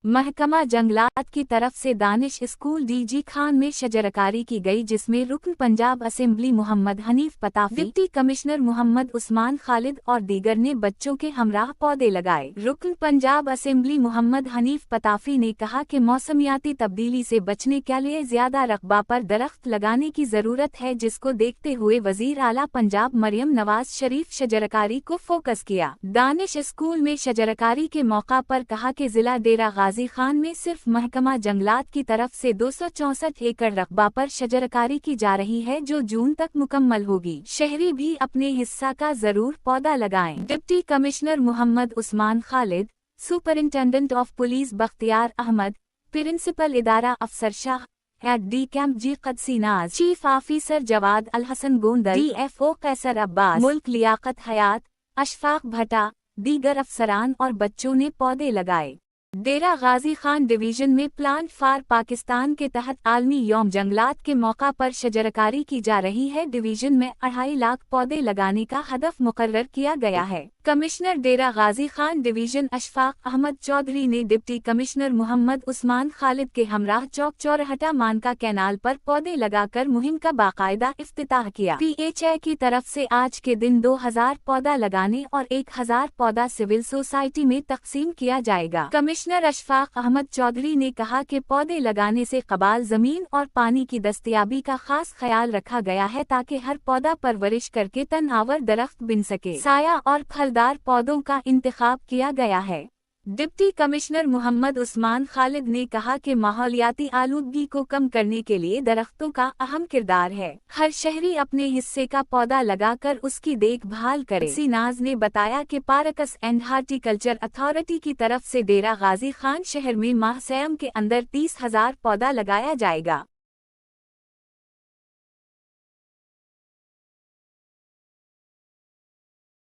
महकमा जंगलात की तरफ से दानिश स्कूल डीजी खान में शजरकारी की गई, जिसमें रुकन Punjab assembly Mohammad Hanif Patafi, deputy commissioner Mohammad Usman Khalid और दीगर ने बच्चों के हमराह पौधे लगाए। रुकन पंजाब असेंबली मोहम्मद हनीफ पताफी ने कहा कि मौसमियाती तब्दीली से बचने के लिए ज्यादा रकबा पर दरख्त लगाने की जरूरत है, जिसको देखते हुए वजीर आला पंजाब मरियम नवाज शरीफ शजरकारी को फोकस किया। दानिश स्कूल में शजरकारी के मौका पर कहा कि जिला डेरा गाजी खान में सिर्फ महकमा जंगलात की तरफ से 264 एकड़ रकबा पर शजरकारी की जा रही है, जो जून तक मुकम्मल होगी। शहरी भी अपने हिस्सा का जरूर पौधा लगाएं। Deputy commissioner Mohammad Usman Khalid, superintendent of police Bakhtiar Ahmed, principal इदारा Afsar Shah head D camp जी कदसीनाज, chief officer Jawad Al Hasan Gondal, DFO Qaiser Abbas, Malik Liaquat हयात, अशफाक भट्टा, दीगर अफसरान और बच्चों ने पौधे लगाए। डेरा गाजी खान डिवीजन में प्लांट फॉर पाकिस्तान के तहत आलमी यौम जंगलात के मौका पर शजरकारी की जा रही है। डिवीजन में 2.5 लाख पौधे लगाने का हदफ मुकर्रर किया गया है। कमिश्नर डेरा गाजी खान डिवीजन अशफाक अहमद चौधरी ने डिप्टी कमिश्नर मोहम्मद उस्मान खालिद के हमराह चौक चौराहा मानका कैनाल पर पौधे लगाकर मुहिम का बाकायदा इफ्तिताह किया। PHA की तरफ से आज के दिन 2000 पौधा लगाने और 1000 पौधा सिविल सोसाइटी में तकसीम किया जाएगा। कमिश्नर अशफाक अहमद चौधरी ने कहा कि पौधे लगाने से कबाल जमीन और पानी की दस्तयाबी का खास ख्याल रखा गया है, ताकि हर पौधा परवरिश करके तनावर दरख्त बन सके। साया और फलदार पौधों का इंतखाब किया गया है। डिप्टी कमिश्नर मोहम्मद उस्मान खालिद ने कहा कि माहौलियाती आलूदगी को कम करने के लिए दरख्तों का अहम किरदार है। हर शहरी अपने हिस्से का पौधा लगाकर उसकी देखभाल करे। सीनाज ने बताया कि पार्कस एंड हार्टिकल्चर अथॉरिटी की तरफ से डेरा गाजी खान शहर में माह सैम के अंदर 30,000 पौधा लगाया जाएगा।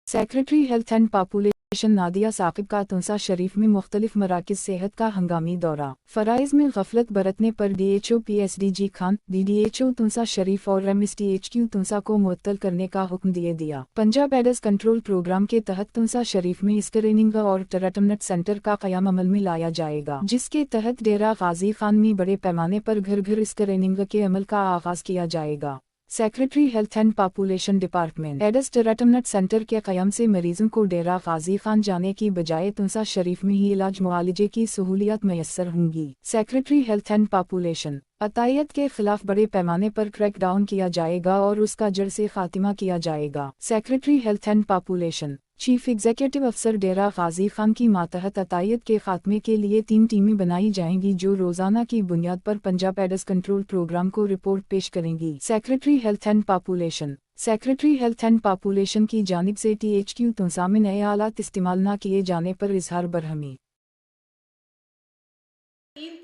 Secretary health and population Nadia Saqib का तुंसा शरीफ में मुख्तलिफ मराकिज़ सेहत का हंगामी दौरा। फ़राइज़ में गफलत बरतने पर DHO PSDG खान, DDHO तुंसा शरीफ और MSTHQ तुंसा को मुअत्तल करने का हुक्म दिया। पंजाब एड्स कंट्रोल प्रोग्राम के तहत तुंसा शरीफ में स्क्रीनिंग और ट्रीटमेंट सेंटर का क़याम अमल में लाया जाएगा, जिसके तहत डेरा गाजी खान में बड़े पैमाने पर घर घर स्क्रीनिंग के अमल का आगाज़ किया जाएगा। Secretary health and population department AIDS treatment centre के क़याम से मरीजों को डेरा गाजी खान जाने की बजाय तुंसा शरीफ में ही इलाज मुआलजे की सहूलियत मैसर होंगी। सेक्रेटरी हेल्थ एंड पॉपुलेशन अतायत के खिलाफ बड़े पैमाने पर क्रैकडाउन किया जाएगा और उसका जड़ से खात्मा किया जाएगा। Secretary health and population chief executive अफसर डेरा गाजी खान की मातहत अतायत के खात्मे के लिए 3 टीमें बनाई जाएंगी, जो रोजाना की बुनियाद पर पंजाब एड्स कंट्रोल प्रोग्राम को रिपोर्ट पेश करेंगी। Secretary health and population secretary health and population की जानिब से THQ तुंसा में नए आलात इस्तेमाल न किए जाने पर इजहार बरहमी। 3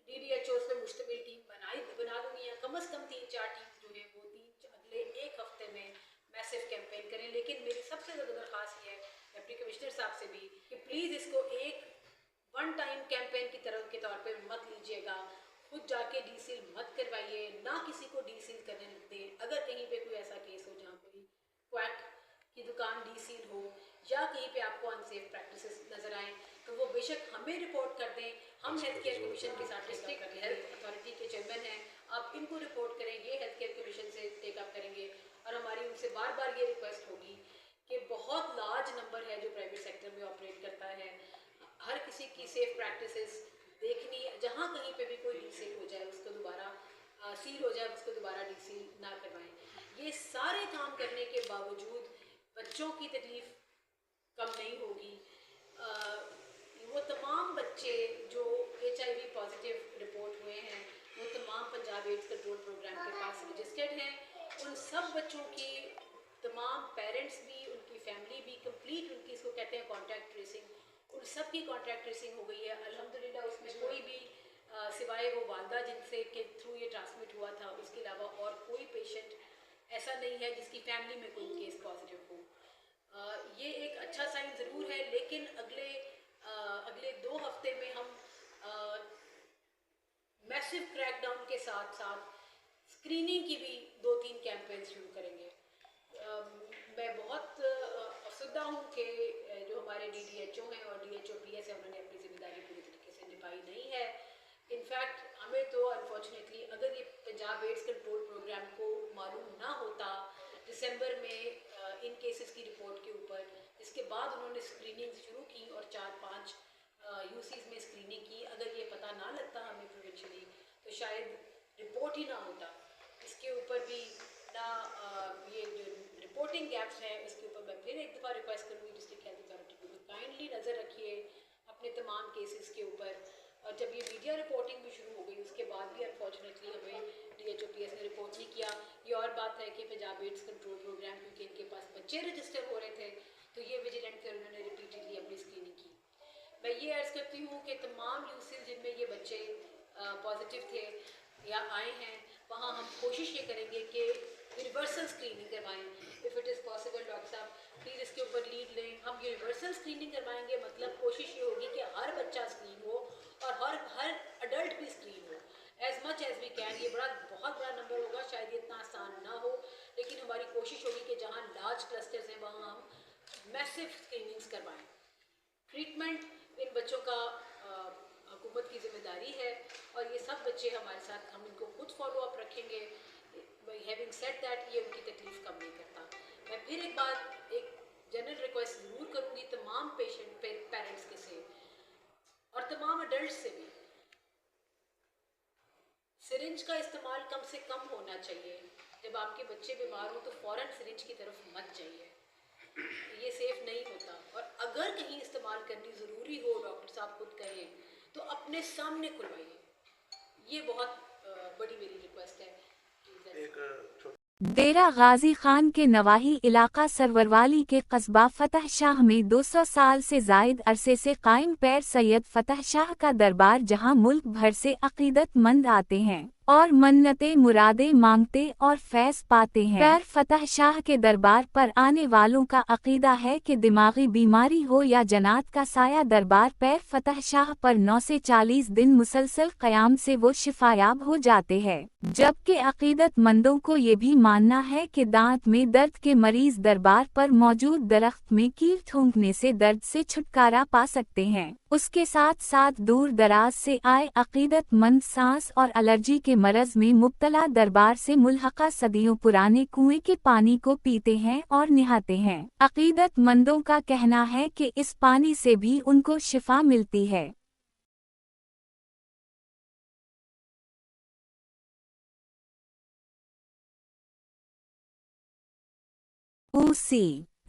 DDHOs पे मुश्तमिल टीम बना दूंगी, या कम से कम 3-4 टीम जो है वो अगले एक हफ्ते में मैसिव कैंपेन करें। लेकिन मेरी सबसे ज़्यादा दरख्वास्त ये है डिप्टी कमिश्नर साहब से भी कि प्लीज़ इसको एक वन टाइम कैंपेन की तरफ के तौर पे मत लीजिएगा। खुद जाके डीसील मत करवाइए, ना किसी को डीसील करने दें। अगर कहीं पे कोई ऐसा केस हो जहाँ कोई क्वैक की दुकान डीसील हो या कहीं पे आपको अनसेफ प्रैक्टिसेस नजर आए, तो वो बेशक हमें रिपोर्ट कर दें। हम हेल्थ केयर कमीशन के साथ डिस्ट्रिक्ट हेल्थ अथॉरिटी के चेयरमैन हैं, आप इनको रिपोर्ट करें, ये हेल्थ केयर कमीशन से टेकअप करेंगे। और हमारी उनसे बार बार ये रिक्वेस्ट होगी कि बहुत लार्ज नंबर है जो प्राइवेट सेक्टर में ऑपरेट करता है, हर किसी की सेफ प्रैक्टिसेस देखनी, जहाँ कहीं पे भी कोई डीसील हो जाए उसको दोबारा सील हो जाए, उसको दोबारा डीसील ना करवाएं। ये सारे काम करने के बावजूद बच्चों की तकलीफ कम नहीं होगी। वो तमाम बच्चे जो HIV पॉजिटिव रिपोर्ट हुए हैं, वो तमाम पंजाब एड्स कंट्रोल प्रोग्राम के पास रजिस्टर्ड हैं। उन सब बच्चों की तमाम पेरेंट्स भी, उनकी फैमिली भी कंप्लीट, उनकी इसको कहते हैं कॉन्टैक्ट ट्रेसिंग, उन सब की कॉन्टैक्ट ट्रेसिंग हो गई है अल्हम्दुलिल्लाह। उसमें कोई भी सिवाय वो वालदा जिनसे के थ्रू ये ट्रांसमिट हुआ था, उसके अलावा और कोई पेशेंट ऐसा नहीं है जिसकी फैमिली में कोई केस पॉजिटिव हो। ये एक अच्छा साइन ज़रूर है, लेकिन अगले 2 हफ्ते में हम मैसिव क्रैकडाउन के साथ साथ स्क्रीनिंग की भी 2-3 कैंपेन शुरू करेंगे। मैं बहुत अफसरदा हूँ कि जो हमारे DDHO हैं और DHO PS है, उन्होंने अपनी जिम्मेदारी पूरी तरीके से निभाई। दिसंबर में इन केसेस की रिपोर्ट के ऊपर, इसके बाद उन्होंने स्क्रीनिंग शुरू की और 4-5 यूसीज में स्क्रीनिंग की। अगर ये पता ना लगता हमें प्रोविंशियली तो शायद रिपोर्ट ही ना होता। इसके ऊपर भी ना ये जो रिपोर्टिंग गैप्स हैं इसके ऊपर मैं फिर एक दफ़ा रिक्वेस्ट करूँगी डिस्ट्रिक्ट हेल्थ अथॉरिटी को, काइंडली नज़र रखिए अपने तमाम केसेस के ऊपर। और जब ये मीडिया रिपोर्टिंग भी शुरू हो गई उसके बाद भी अनफॉर्चुनेटली हमें DHOPS ने रिपोर्ट नहीं किया। ये और बात है कि पंजाब एड्स कंट्रोल प्रोग्राम, क्योंकि इनके पास बच्चे रजिस्टर हो रहे थे तो ये विजिलेंट थे, उन्होंने रिपीटेडली अपनी स्क्रीनिंग की। मैं ये अर्ज़ करती हूँ कि तमाम यूसेज जिनमें ये बच्चे पॉजिटिव थे या आए हैं वहाँ हम कोशिश ये करेंगे कि यूनिवर्सल स्क्रीनिंग करवाएं। If it is possible doctor साहब प्लीज़ इसके ऊपर लीड लें। हम यूनिवर्सल स्क्रीनिंग करवाएंगे, मतलब कोशिश ये होगी कि हर बच्चा स्क्रीन हो और हर अडल्ट भी स्क्रीन हो as much as we can. ये बहुत बड़ा नंबर होगा, शायद ये इतना आसान ना हो, लेकिन हमारी कोशिश होगी कि जहाँ लार्ज क्लस्टर्स हैं वहाँ हम मैसिव स्क्रीनिंग्स करवाएं। ट्रीटमेंट इन बच्चों का हुकूमत की जिम्मेदारी है और ये सब बच्चे हमारे साथ, हम इनको खुद फॉलो अप रखेंगे। हैविंग सेड दैट ये उनकी तकलीफ कम नहीं करता। मैं फिर एक बात, एक जनरल रिक्वेस्ट ज़रूर करूँगी तमाम पेरेंट्स के से और तमाम अडल्ट से भी, सिरिंज का इस्तेमाल कम से कम होना चाहिए। जब आपके बच्चे बीमार हो तो फ़ौरन सिरिंज की तरफ मत जाइए, ये सेफ़ नहीं होता। और अगर कहीं इस्तेमाल करनी ज़रूरी हो, डॉक्टर साहब खुद कहें, तो अपने सामने खुलवाइए। ये बहुत बड़ी मेरी रिक्वेस्ट है। डेरा गाजी खान के नवाही इलाका सरवरवाली के कस्बा फतह शाह में 200 साल से जायद अरसे से कायम पैर सैयद फतह शाह का दरबार, जहां मुल्क भर से अकीदतमंद आते हैं और मन्नतें मुरादें मांगते और फैज़ पाते हैं। पैर फतह शाह के दरबार पर आने वालों का अकीदा है कि दिमागी बीमारी हो या जनात का साया, दरबार पैर फतह शाह पर 9 से 40 दिन मुसलसल क़याम से वो शिफायाब हो जाते हैं। जबकि अकीदतमंदों को ये भी मानना है कि दांत में दर्द के मरीज दरबार पर मौजूद दरख्त में कील ठोंकने से दर्द से छुटकारा पा सकते हैं। उसके साथ साथ दूर दराज से आए अकीदतमंद सांस और एलर्जी के मरज में मुब्तला दरबार से मुल्हका सदियों पुराने कुएं के पानी को पीते हैं और नहाते हैं। अकीदतमंदों का कहना है कि इस पानी से भी उनको शिफा मिलती है।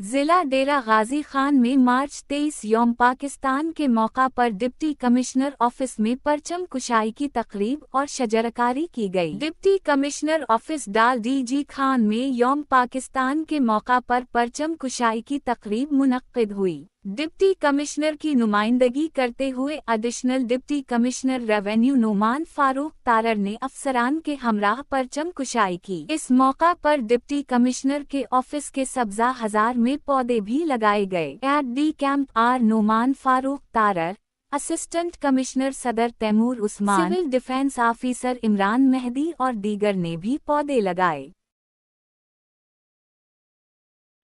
जिला डेरा गाजी खान में मार्च 23 यौम पाकिस्तान के मौका पर डिप्टी कमिश्नर ऑफिस में परचम कुशाई की तकरीब और शजरकारी की गई। डिप्टी कमिश्नर ऑफिस डाल DG खान में यौम पाकिस्तान के मौका पर परचम कुशाई की तकरीब मुनक्किद हुई। डिप्टी कमिश्नर की नुमाइंदगी करते हुए additional deputy commissioner revenue Noman Farooq Tarar ने अफसरान के हमराह परचम कुशाई की। इस मौका पर डिप्टी कमिश्नर के ऑफिस के सब्जा हजार में पौधे भी लगाए गए। एट डी कैंप आर नोमान फारूक तारर, असिस्टेंट कमिश्नर सदर Taimur Usman, civil defence officer Imran Mehdi और दीगर ने भी पौधे लगाए।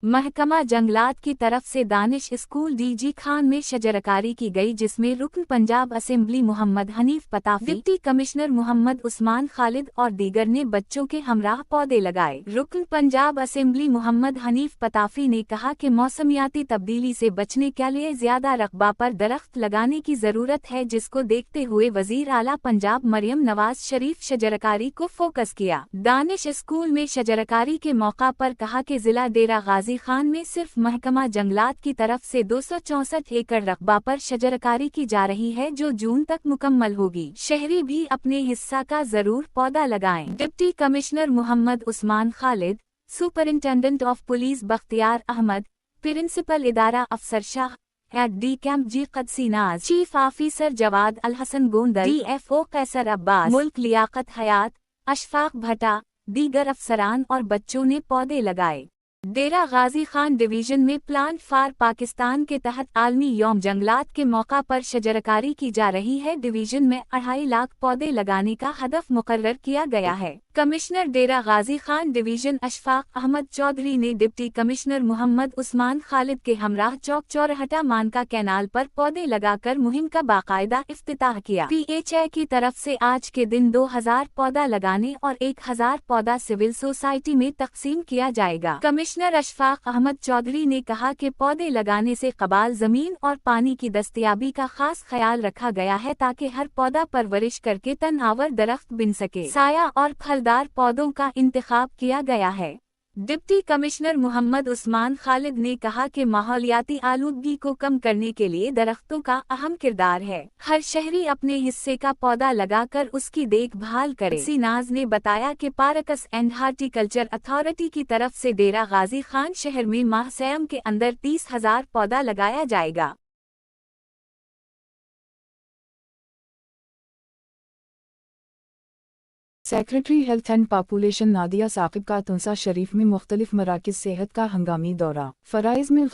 महकमा जंगलात की तरफ से दानिश स्कूल DG खान में शजरकारी की गई, जिसमें रुकन Punjab assembly Mohammad Hanif Patafi, deputy commissioner Mohammad Usman Khalid और दीगर ने बच्चों के हमराह पौधे लगाए। रुकन पंजाब असेंबली मोहम्मद हनीफ पताफी ने कहा कि मौसमियाती तब्दीली से बचने के लिए ज्यादा रकबा पर दरख्त लगाने की जरूरत है, जिसको देखते हुए वजीर आला पंजाब मरियम नवाज शरीफ शजरकारी को फोकस किया। दानिश स्कूल में शजरकारी के मौका पर कहा कि जिला डेरा गाजी खान में सिर्फ महकमा जंगलात की तरफ से 264 एकड़ रकबा पर शजरकारी की जा रही है, जो जून तक मुकम्मल होगी। शहरी भी अपने हिस्सा का जरूर पौधा लगाएं। Deputy commissioner Mohammad Usman Khalid, superintendent of police Bakhtiar Ahmed, principal इदारा Afsar Shah, aide D camp जी कदसीनाज, chief officer Jawad Al Hasan Gondal, DFO Qaiser Abbas, Malik Liaquat हयात, अशफाक भट्टा, दीगर अफसरान और बच्चों ने पौधे लगाए। डेरा गाजी खान डिवीजन में प्लांट फॉर पाकिस्तान के तहत आलमी यौम जंगलात के मौका पर शजरकारी की जा रही है। डिवीजन में 2.5 लाख पौधे लगाने का हदफ मुकर्रर किया गया है। कमिश्नर डेरा गाजी खान डिवीजन अशफाक अहमद चौधरी ने डिप्टी कमिश्नर मोहम्मद उस्मान खालिद के हमराह चौक चौरहटा मानका कैनाल पर पौधे लगाकर मुहिम का बाकायदा इफ्तिताह किया। PHA की तरफ से आज के दिन 2000 पौधा लगाने और 1000 पौधा सिविल सोसाइटी में तकसीम किया जाएगा। कमिश्नर अशफाक अहमद चौधरी ने कहा कि पौधे लगाने से कबाल जमीन और पानी की दस्तयाबी का खास ख्याल रखा गया है ताकि हर पौधा परवरिश करके तनावर दरख्त बन सके। साया और फलदार पौधों का इंतखाब किया गया है। डिप्टी कमिश्नर मोहम्मद उस्मान खालिद ने कहा कि माहौलियाती आलूदगी को कम करने के लिए दरख्तों का अहम किरदार है। हर शहरी अपने हिस्से का पौधा लगाकर उसकी देखभाल करे। सीनाज ने बताया कि पार्कस एंड हार्टिकल्चर अथॉरिटी की तरफ से डेरा गाजी खान शहर में माह सयम के अंदर 30,000 पौधा लगाया जाएगा। Secretary health and population Nadia Saqib का तुंसा शरीफ में मुख्तलिफ मराकिज़ सेहत का हंगामी दौरा। फराइज़ में